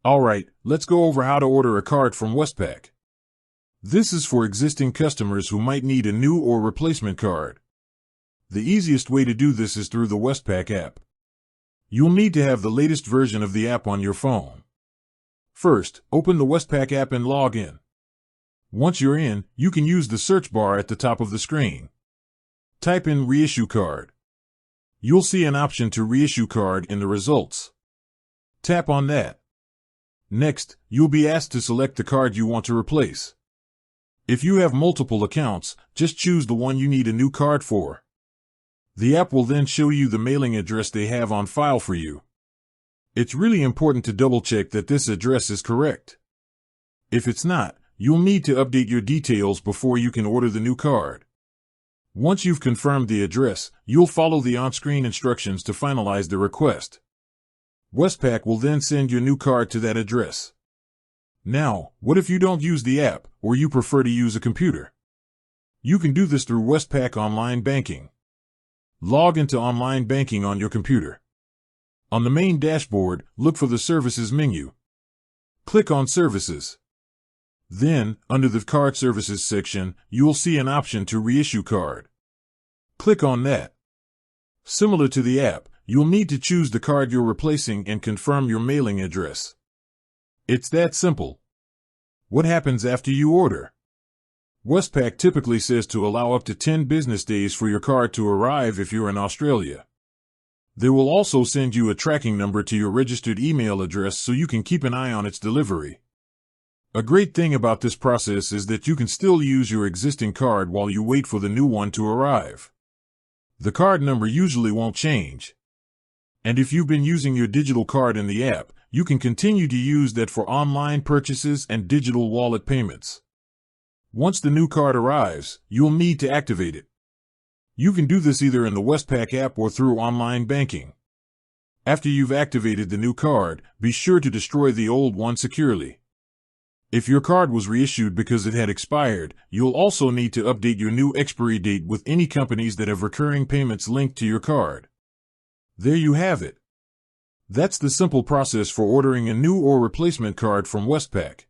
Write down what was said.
Alright, let's go over how to order a card from Westpac. This is for existing customers who might need a new or replacement card. The easiest way to do this is through the Westpac app. You'll need to have the latest version of the app on your phone. First, open the Westpac app and log in. Once you're in, you can use the search bar at the top of the screen. Type in Reissue Card. You'll see an option to reissue card in the results. Tap on that. Next, you'll be asked to select the card you want to replace. If you have multiple accounts, just choose the one you need a new card for. The app will then show you the mailing address they have on file for you. It's really important to double-check that this address is correct. If it's not, you'll need to update your details before you can order the new card. Once you've confirmed the address, you'll follow the on-screen instructions to finalize the request. Westpac will then send your new card to that address. Now, what if you don't use the app, or you prefer to use a computer? You can do this through Westpac Online Banking. Log into online banking on your computer. On the main dashboard, look for the Services menu. Click on Services. Then, under the Card Services section, you'll see an option to reissue card. Click on that. Similar to the app, you'll need to choose the card you're replacing and confirm your mailing address. It's that simple. What happens after you order? Westpac typically says to allow up to 10 business days for your card to arrive if you're in Australia. They will also send you a tracking number to your registered email address so you can keep an eye on its delivery. A great thing about this process is that you can still use your existing card while you wait for the new one to arrive. The card number usually won't change. And if you've been using your digital card in the app, you can continue to use that for online purchases and digital wallet payments. Once the new card arrives, you'll need to activate it. You can do this either in the Westpac app or through online banking. After you've activated the new card, be sure to destroy the old one securely. If your card was reissued because it had expired, you'll also need to update your new expiry date with any companies that have recurring payments linked to your card. There you have it. That's the simple process for ordering a new or replacement card from Westpac.